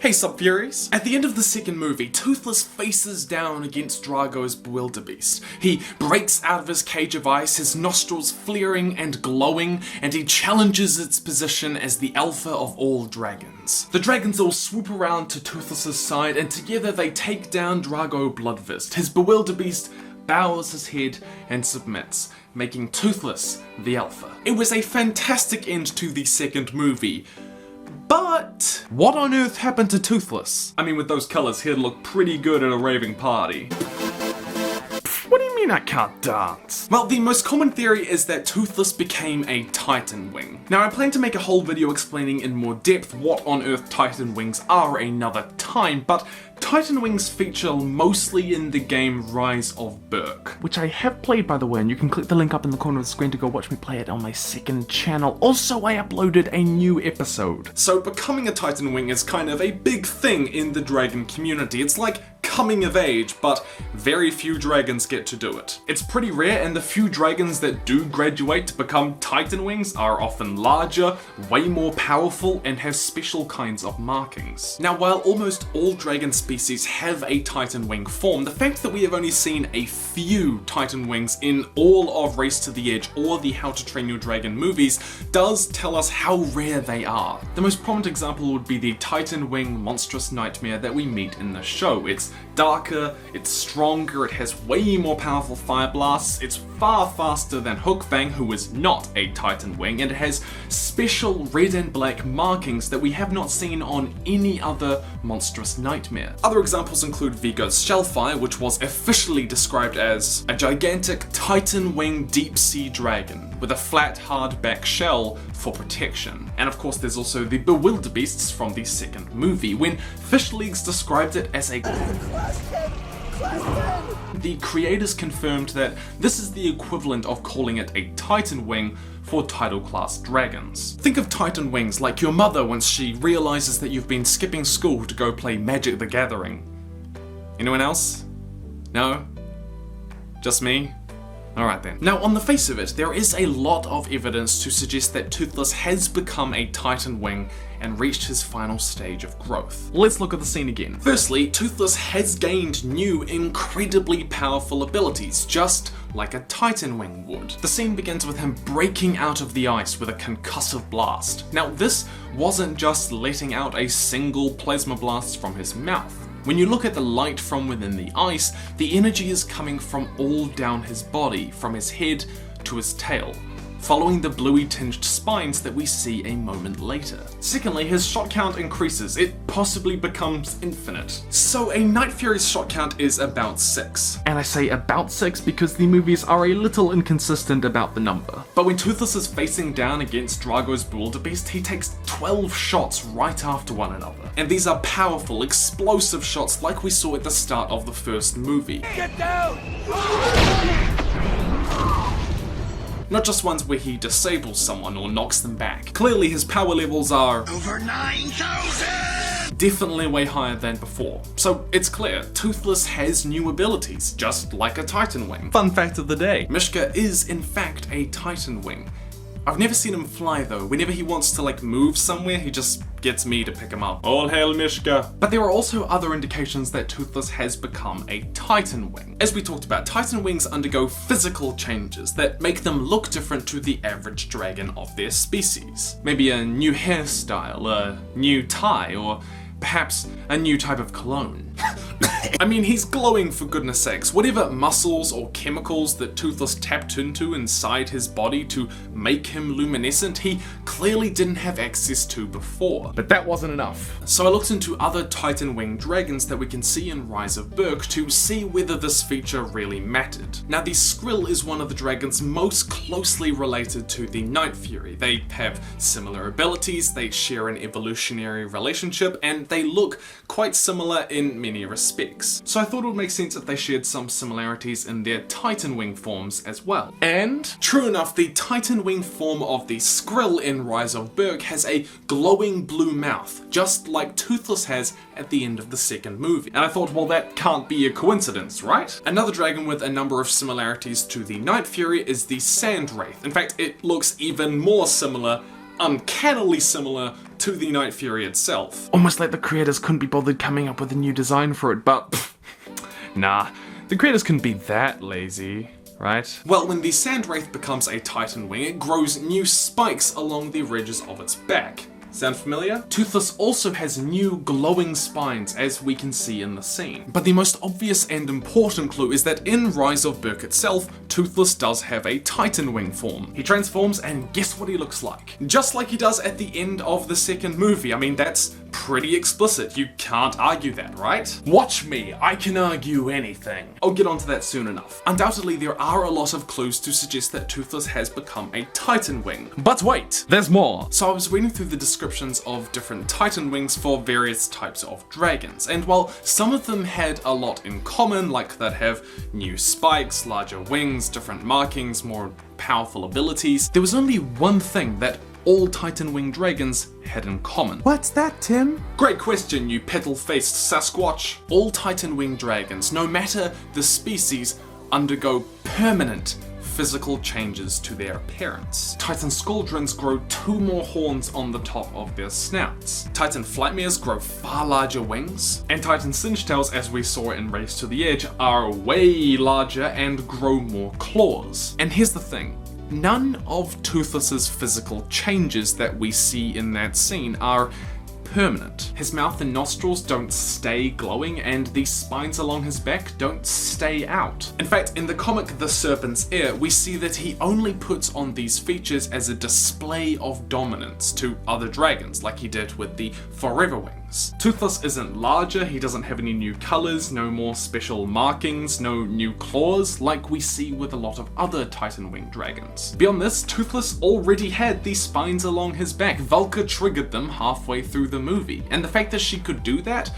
Hey Sub-Furies! At the end of the second movie, Toothless faces down against Drago's bewilderbeast. He breaks out of his cage of ice, his nostrils flaring and glowing, and he challenges its position as the alpha of all dragons. The dragons all swoop around to Toothless's side, and together they take down Drago Bloodfist. His bewilderbeast bows his head and submits, making Toothless the alpha. It was a fantastic end to the second movie. But what on earth happened to Toothless? I mean, with those colours, he'd look pretty good at a raving party. What do you mean I can't dance? Well, the most common theory is that Toothless became a Titan Wing. Now, I plan to make a whole video explaining in more depth what on earth Titan Wings are another time, but Titan Wings feature mostly in the game Rise of Berk, which I have played, by the way, and you can click the link up in the corner of the screen to go watch me play it on my second channel. Also, I uploaded a new episode. So becoming a Titan Wing is kind of a big thing in the dragon community. It's like coming of age, but very few dragons get to do it. It's pretty rare, and the few dragons that do graduate to become Titan Wings are often larger, way more powerful, and have special kinds of markings. Now, while almost all dragon species have a Titan Wing form, the fact that we have only seen a few Titan Wings in all of Race to the Edge or the How to Train Your Dragon movies does tell us how rare they are. The most prominent example would be the Titan Wing monstrous nightmare that we meet in the show. It's darker, it's stronger, it has way more powerful fire blasts, it's far faster than Hookfang, who is not a Titan Wing, and it has special red and black markings that we have not seen on any other monstrous nightmare. Other examples include Vigo's Shellfire, which was officially described as a gigantic Titan Wing deep sea dragon with a flat, hard back shell for protection. And of course there's also the Bewilderbeasts from the second movie, when Fish Leagues described it as a The creators confirmed that this is the equivalent of calling it a Titan Wing for title class dragons. Think of Titan Wings like your mother once she realizes that you've been skipping school to go play Magic the Gathering. Anyone else? No? Just me? Alright then. Now, on the face of it, there is a lot of evidence to suggest that Toothless has become a Titan Wing and reached his final stage of growth. Let's look at the scene again. Firstly, Toothless has gained new, incredibly powerful abilities, just like a Titan Wing would. The scene begins with him breaking out of the ice with a concussive blast. Now, this wasn't just letting out a single plasma blast from his mouth. When you look at the light from within the ice, the energy is coming from all down his body, from his head to his tail, following the bluey tinged spines that we see a moment later. Secondly, his shot count increases. It possibly becomes infinite. So a Night Fury's shot count is about 6. And I say about 6 because the movies are a little inconsistent about the number. But when Toothless is facing down against Drago's Bewilderbeast, he takes 12 shots right after one another. And these are powerful, explosive shots like we saw at the start of the first movie. Get down! Not just ones where he disables someone or knocks them back. Clearly his power levels are over 9,000! Definitely way higher than before. So it's clear, Toothless has new abilities, just like a Titan Wing. Fun fact of the day, Mishka is in fact a Titan Wing. I've never seen him fly though. Whenever he wants to like move somewhere, he just gets me to pick him up. All hail Mishka. But there are also other indications that Toothless has become a Titan Wing. As we talked about, Titan Wings undergo physical changes that make them look different to the average dragon of their species. Maybe a new hairstyle, a new tie, or perhaps a new type of cologne. I mean, he's glowing for goodness sakes. Whatever muscles or chemicals that Toothless tapped into inside his body to make him luminescent, he clearly didn't have access to before. But that wasn't enough. So I looked into other Titan Wing dragons that we can see in Rise of Berk to see whether this feature really mattered. Now, the Skrill is one of the dragons most closely related to the Night Fury. They have similar abilities, they share an evolutionary relationship, and they look quite similar in many respects. So I thought it would make sense if they shared some similarities in their Titan Wing forms as well. And true enough, the Titan Wing form of the Skrill in Rise of Berk has a glowing blue mouth, just like Toothless has at the end of the second movie. And I thought, well, that can't be a coincidence, right? Another dragon with a number of similarities to the Night Fury is the Sand Wraith. In fact, it looks even more similar, uncannily similar, to the Night Fury itself. Almost like the creators couldn't be bothered coming up with a new design for it, but nah, the creators couldn't be that lazy. Right? Well, when the Sandwraith becomes a Titan Wing, it grows new spikes along the ridges of its back. Sound familiar? Toothless also has new glowing spines, as we can see in the scene. But the most obvious and important clue is that in Rise of Berk itself, Toothless does have a Titan Wing form. He transforms and guess what he looks like? Just like he does at the end of the second movie. I mean, that's pretty explicit. You can't argue that, right? Watch me, I can argue anything. I'll get onto that soon enough. Undoubtedly, there are a lot of clues to suggest that Toothless has become a Titan Wing. But wait, there's more. So I was reading through the descriptions of different Titan Wings for various types of dragons, and while some of them had a lot in common, like they'd have new spikes, larger wings, different markings, more powerful abilities, there was only one thing that all Titan Wing dragons had in common. What's that, Tim? Great question, you petal-faced Sasquatch. All Titan Wing dragons, no matter the species, undergo permanent physical changes to their appearance. Titan Squadrons grow 2 more horns on the top of their snouts. Titan Flightmares grow far larger wings. And Titan Singe-Tails, as we saw in Race to the Edge, are way larger and grow more claws. And here's the thing. None of Toothless's physical changes that we see in that scene are permanent. His mouth and nostrils don't stay glowing, and the spines along his back don't stay out. In fact, in the comic The Serpent's Ear, we see that he only puts on these features as a display of dominance to other dragons, like he did with the Forever Wings. Toothless isn't larger, he doesn't have any new colors, no more special markings, no new claws, like we see with a lot of other Titan Wing dragons. Beyond this, Toothless already had these spines along his back. Vulca triggered them halfway through the movie, and the fact that she could do that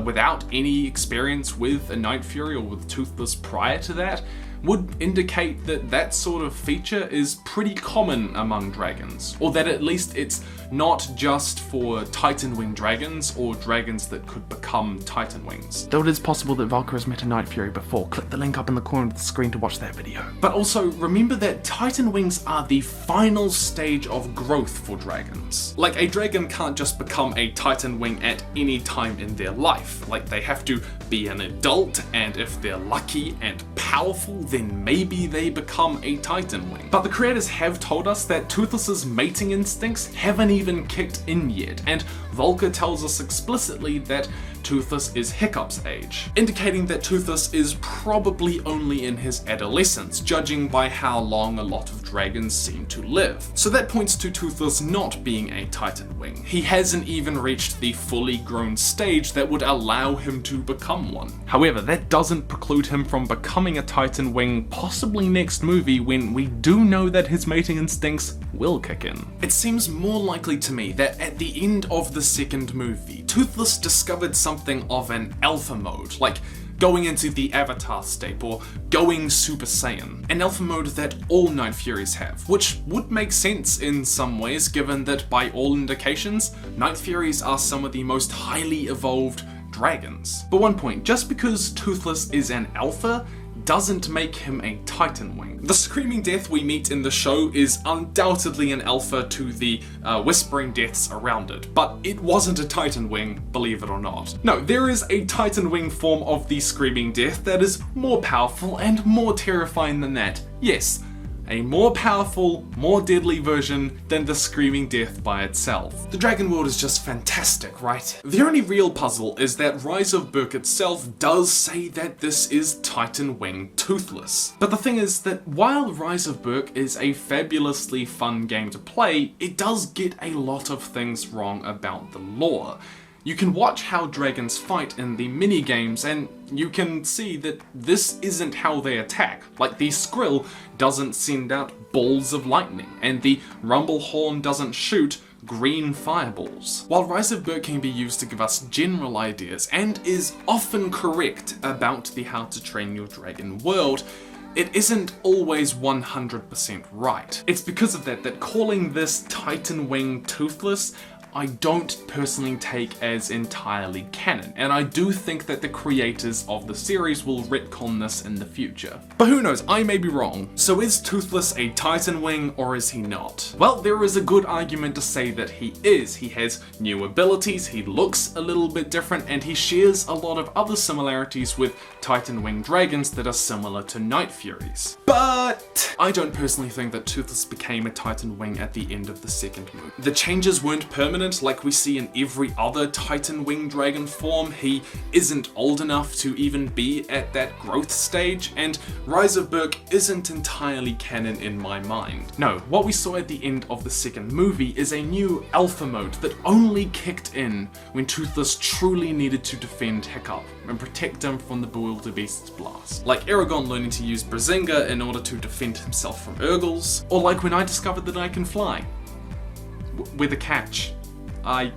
without any experience with a Night Fury or with Toothless prior to that would indicate that that sort of feature is pretty common among dragons, or that at least it's not just for Titan Wing dragons or dragons that could become Titan Wings. Though it is possible that Vulca has met a Night Fury before. Click the link up in the corner of the screen to watch that video. But also remember that Titan Wings are the final stage of growth for dragons. Like, a dragon can't just become a Titan Wing at any time in their life. Like, they have to be an adult, and if they're lucky and powerful, then maybe they become a Titan Wing. But the creators have told us that Toothless's mating instincts haven't even kicked in yet, and Vulca tells us explicitly that Toothless is Hiccup's age, indicating that Toothless is probably only in his adolescence, judging by how long a lot of dragons seem to live. So that points to Toothless not being a Titan Wing. He hasn't even reached the fully grown stage that would allow him to become one. However, that doesn't preclude him from becoming a Titan Wing possibly next movie, when we do know that his mating instincts will kick in. It seems more likely to me that at the end of the second movie, Toothless discovered something of an alpha mode, like going into the Avatar state or going Super Saiyan. An alpha mode that all Night Furies have, which would make sense in some ways given that by all indications, Night Furies are some of the most highly evolved dragons. But one point, just because Toothless is an alpha doesn't make him a Titan Wing. The Screaming Death we meet in the show is undoubtedly an alpha to the Whispering Deaths around it, but it wasn't a Titan Wing, believe it or not. No, there is a Titan Wing form of the Screaming Death that is more powerful and more terrifying than that. Yes, a more powerful, more deadly version than the Screaming Death by itself. The Dragon World is just fantastic, right? The only real puzzle is that Rise of Berk itself does say that this is Titan Wing Toothless. But the thing is that while Rise of Berk is a fabulously fun game to play, it does get a lot of things wrong about the lore. You can watch how dragons fight in the mini-games, and you can see that this isn't how they attack. Like, the Skrill doesn't send out balls of lightning, and the Rumblehorn doesn't shoot green fireballs. While Rise of Berk can be used to give us general ideas, and is often correct about the How to Train Your Dragon world, it isn't always 100% right. It's because of that calling this Titan Wing Toothless I don't personally take as entirely canon, and I do think that the creators of the series will retcon this in the future. But who knows, I may be wrong. So is Toothless a Titan Wing, or is he not? Well, there is a good argument to say that he is. He has new abilities, he looks a little bit different, and he shares a lot of other similarities with Titan Wing dragons that are similar to Night Furies. But I don't personally think that Toothless became a Titan Wing at the end of the second movie. The changes weren't permanent like we see in every other Titan Wing dragon form. He isn't old enough to even be at that growth stage, and Rise of Berk isn't entirely canon in my mind. No, what we saw at the end of the second movie is a new alpha mode that only kicked in when Toothless truly needed to defend Hickson and protect him from the Bewilderbeast's blast. Like Aragorn learning to use Brazinga in order to defend himself from Urgles, or like when I discovered that I can fly. With a catch. I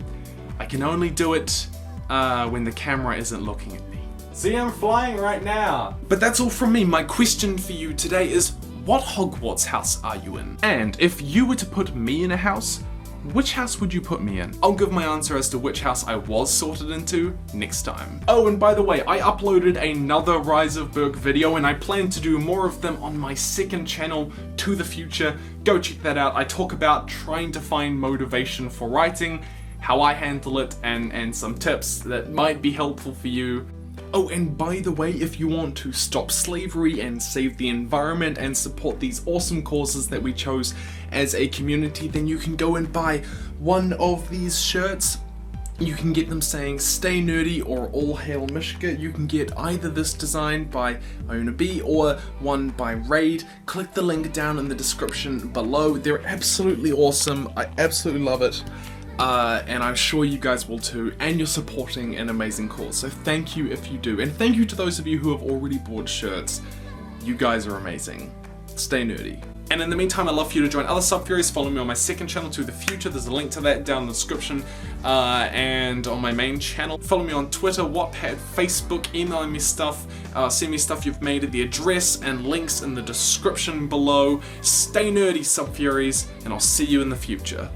can only do it when the camera isn't looking at me. See, I'm flying right now! But that's all from me. My question for you today is, what Hogwarts house are you in? And if you were to put me in a house, which house would you put me in? I'll give my answer as to which house I was sorted into next time. Oh, and by the way, I uploaded another Rise of Berk video, and I plan to do more of them on my second channel, TwotheFuture. Go check that out. I talk about trying to find motivation for writing, how I handle it, and some tips that might be helpful for you. Oh, and by the way, if you want to stop slavery and save the environment and support these awesome causes that we chose as a community, then you can go and buy one of these shirts. You can get them saying "Stay Nerdy" or "All Hail Mishka." You can get either this design by Iona B or one by Raid. Click the link down in the description below. They're absolutely awesome. I absolutely love it. And I'm sure you guys will too, and you're supporting an amazing cause, so thank you if you do, and thank you to those of you who have already bought shirts. You guys are amazing. Stay nerdy. And in the meantime, I'd love for you to join other sub-theories. Follow me on my second channel, TwotheFuture. There's a link to that down in the description. And on my main channel. Follow me on Twitter, Wattpad, Facebook, emailing me stuff. Send me stuff you've made at the address and links in the description below. Stay nerdy, sub-theories, and I'll see you in the future.